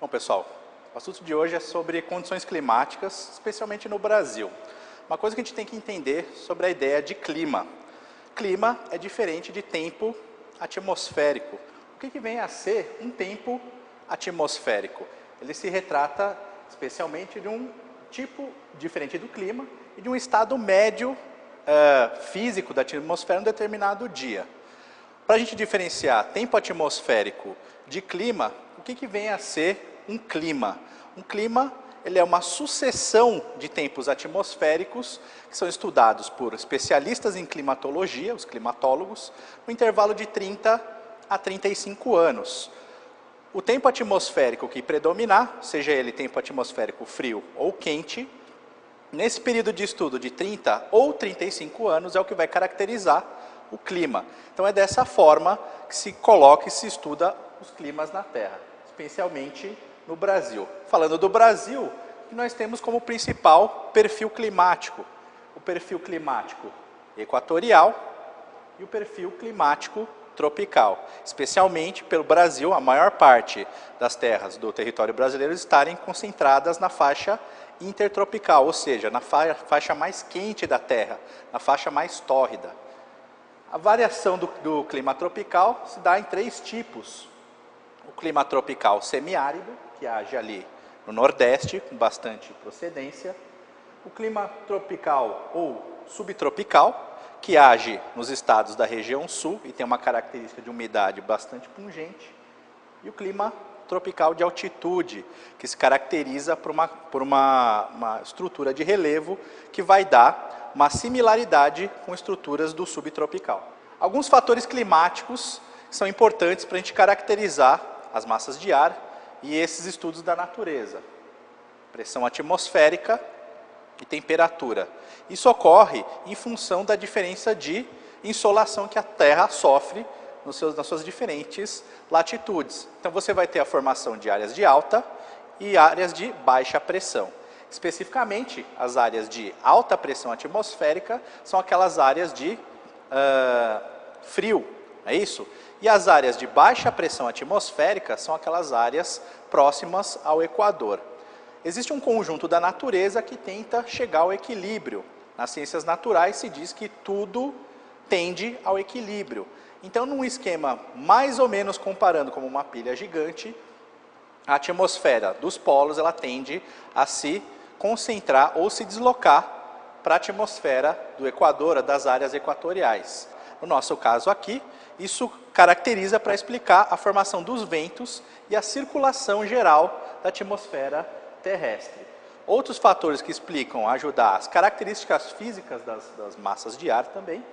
Bom, pessoal, o assunto de hoje é sobre condições climáticas, especialmente no Brasil. Uma coisa que a gente tem que entender sobre a ideia de clima. Clima é diferente de tempo atmosférico. O que vem a ser um tempo atmosférico? Ele se retrata especialmente de um tipo diferente do clima e de um estado médio físico da atmosfera em um determinado dia. Para a gente diferenciar tempo atmosférico de clima, o que vem a ser um clima? Um clima ele é uma sucessão de tempos atmosféricos que são estudados por especialistas em climatologia, os climatólogos, no intervalo de 30 a 35 anos. O tempo atmosférico que predominar, seja ele tempo atmosférico frio ou quente, nesse período de estudo de 30 ou 35 anos é o que vai caracterizar o clima. Então é dessa forma que se coloca e se estuda os climas na Terra, especialmente no Brasil. Falando do Brasil, nós temos como principal perfil climático, o perfil climático equatorial e o perfil climático tropical. Especialmente pelo Brasil, a maior parte das terras do território brasileiro estarem concentradas na faixa intertropical, ou seja, na faixa mais quente da Terra, na faixa mais tórrida. A variação do clima tropical se dá em três tipos. O clima tropical semiárido, que age ali no Nordeste, com bastante procedência. O clima tropical ou subtropical, que age nos estados da região sul e tem uma característica de umidade bastante pungente. E o clima tropical de altitude, que se caracteriza por uma estrutura de relevo que vai dar uma similaridade com estruturas do subtropical. Alguns fatores climáticos são importantes para a gente caracterizar as massas de ar e esses estudos da natureza. Pressão atmosférica e temperatura. Isso ocorre em função da diferença de insolação que a Terra sofre nas suas diferentes latitudes. Então você vai ter a formação de áreas de alta e áreas de baixa pressão. Especificamente, as áreas de alta pressão atmosférica são aquelas áreas de frio, é isso? E as áreas de baixa pressão atmosférica são aquelas áreas próximas ao Equador. Existe um conjunto da natureza que tenta chegar ao equilíbrio. Nas ciências naturais se diz que tudo tende ao equilíbrio. Então, num esquema mais ou menos comparando como uma pilha gigante, a atmosfera dos polos ela tende a se concentrar ou se deslocar para a atmosfera do Equador, das áreas equatoriais. No nosso caso aqui, isso caracteriza para explicar a formação dos ventos e a circulação geral da atmosfera terrestre. Outros fatores que explicam, ajudar as características físicas das massas de ar também,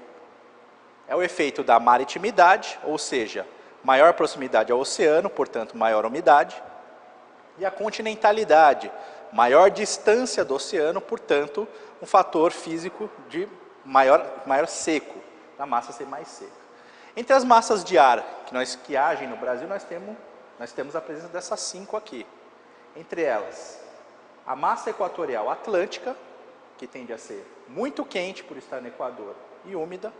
é o efeito da maritimidade, ou seja, maior proximidade ao oceano, portanto maior umidade, e a continentalidade, maior distância do oceano, portanto um fator físico de maior seco, da massa ser mais seca. Entre as massas de ar que agem no Brasil, nós temos a presença dessas 5 aqui. Entre elas, a massa equatorial atlântica, que tende a ser muito quente por estar no Equador e úmida.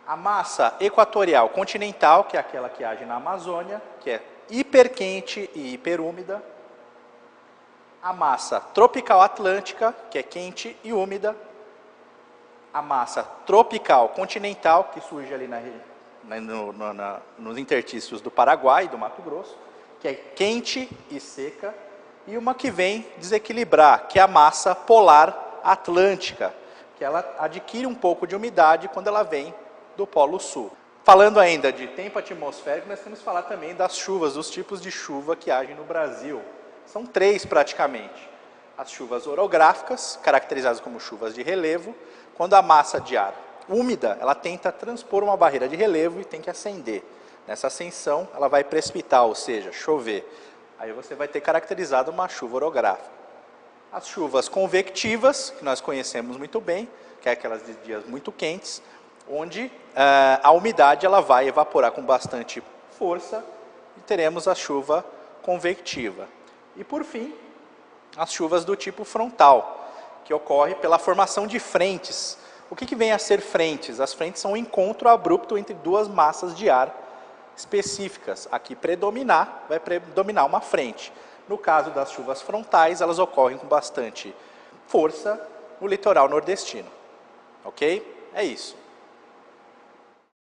A massa equatorial continental, que é aquela que age na Amazônia, que é hiperquente e hiperúmida. A massa tropical atlântica, que é quente e úmida. A massa tropical continental, que surge ali nos interstícios do Paraguai e do Mato Grosso, que é quente e seca. E uma que vem desequilibrar, que é a massa polar atlântica, que ela adquire um pouco de umidade quando ela vem do Polo Sul. Falando ainda de tempo atmosférico, nós temos que falar também das chuvas, dos tipos de chuva que agem no Brasil. São 3 praticamente. As chuvas orográficas, caracterizadas como chuvas de relevo, quando a massa de ar úmida, ela tenta transpor uma barreira de relevo e tem que ascender. Nessa ascensão, ela vai precipitar, ou seja, chover. Aí você vai ter caracterizado uma chuva orográfica. As chuvas convectivas, que nós conhecemos muito bem, que é aquelas de dias muito quentes, onde a umidade ela vai evaporar com bastante força e teremos a chuva convectiva. E por fim, as chuvas do tipo frontal, que ocorre pela formação de frentes. O que vem a ser frentes? As frentes são um encontro abrupto entre duas massas de ar específicas aqui predominar, vai predominar uma frente. No caso das chuvas frontais, elas ocorrem com bastante força no litoral nordestino. Ok? É isso.